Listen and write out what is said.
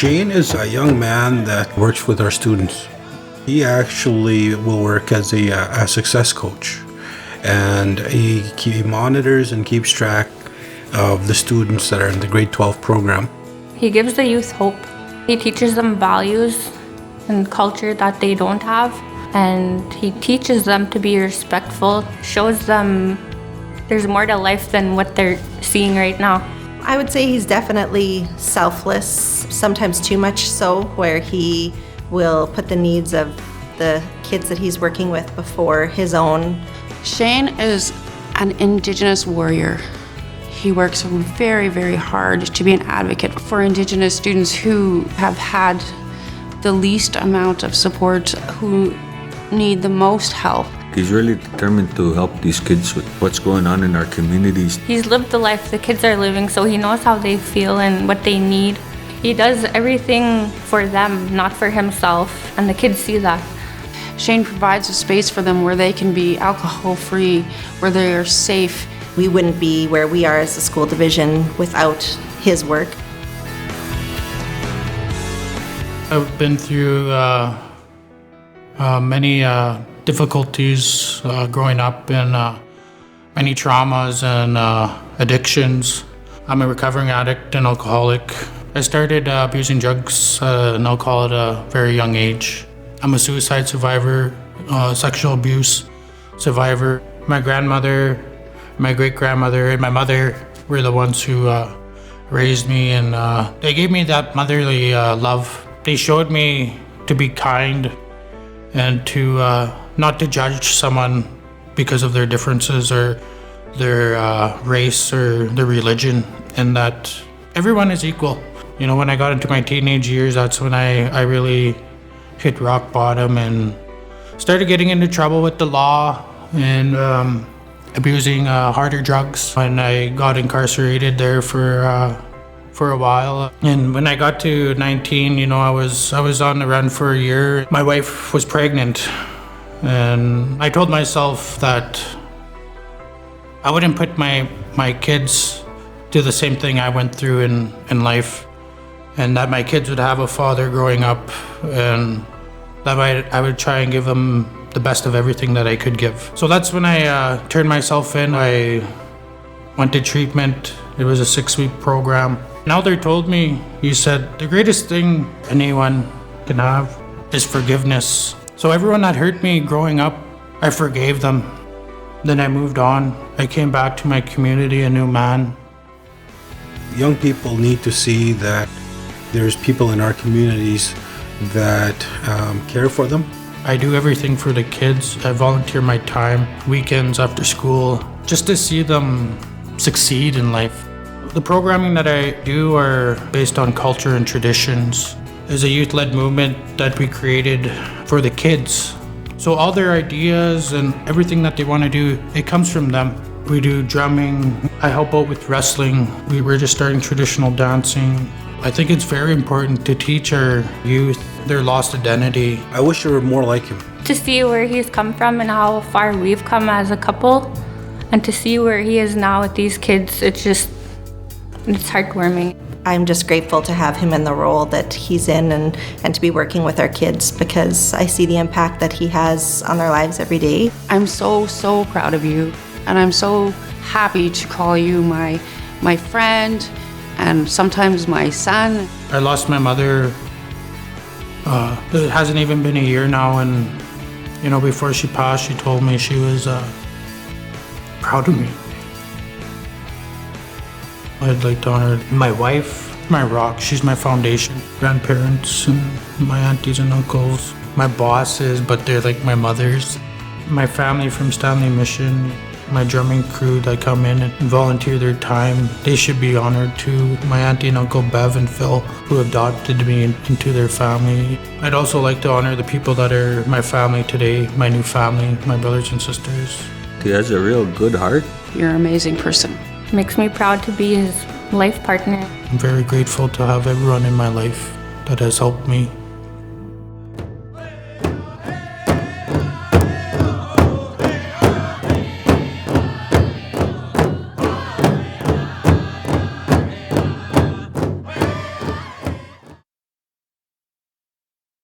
Shane is a young man that works with our students. He actually will work as a success coach, and he monitors and keeps track of the students that are in the grade 12 program. He gives the youth hope. He teaches them values and culture that they don't have, and he teaches them to be respectful, shows them there's more to life than what they're seeing right now. I would say he's definitely selfless, sometimes too much so, where he will put the needs of the kids that he's working with before his own. Shane is an Indigenous warrior. He works very, very hard to be an advocate for Indigenous students who have had the least amount of support, who need the most help. He's really determined to help these kids with what's going on in our communities. He's lived the life the kids are living, so he knows how they feel and what they need. He does everything for them, not for himself, and the kids see that. Shane provides a space for them where they can be alcohol-free, where they are safe. We wouldn't be where we are as a school division without his work. I've been through many difficulties growing up, and many traumas and addictions. I'm a recovering addict and alcoholic. I started abusing drugs and alcohol at a very young age. I'm a suicide survivor, sexual abuse survivor. My grandmother, my great-grandmother, and my mother were the ones who raised me, and they gave me that motherly love. They showed me to be kind and to not to judge someone because of their differences or their race or their religion, and that everyone is equal. You know, when I got into my teenage years, that's when I really hit rock bottom and started getting into trouble with the law and abusing harder drugs. And I got incarcerated there for a while. And when I got to 19, you know, I was on the run for a year. My wife was pregnant, and I told myself that I wouldn't put my kids through the same thing I went through in life, and that my kids would have a father growing up, and that I would try and give them the best of everything that I could give. So that's when I turned myself in. I went to treatment. It was a 6-week program. An elder told me, he said, the greatest thing anyone can have is forgiveness. So everyone that hurt me growing up, I forgave them. Then I moved on. I came back to my community a new man. Young people need to see that there's people in our communities that care for them. I do everything for the kids. I volunteer my time, weekends after school, just to see them succeed in life. The programming that I do are based on culture and traditions. It's a youth-led movement that we created for the kids. So all their ideas and everything that they want to do, it comes from them. We do drumming. I help out with wrestling. We're just starting traditional dancing. I think it's very important to teach our youth their lost identity. I wish there were more like him. To see where he's come from and how far we've come as a couple, and to see where he is now with these kids, it's heartwarming. I'm just grateful to have him in the role that he's in and to be working with our kids, because I see the impact that he has on their lives every day. I'm so, so proud of you, and I'm so happy to call you my friend and sometimes my son. I lost my mother. It hasn't even been a year now, and you know, before she passed, she told me she was proud of me. I'd like to honor my wife, my rock. She's my foundation. Grandparents, and my aunties and uncles, my bosses, but they're like my mothers. My family from Stanley Mission, my drumming crew that come in and volunteer their time, they should be honored too. My auntie and uncle Bev and Phil, who adopted me into their family. I'd also like to honor the people that are my family today, my new family, my brothers and sisters. He has a real good heart. You're an amazing person. Makes me proud to be his life partner. I'm very grateful to have everyone in my life that has helped me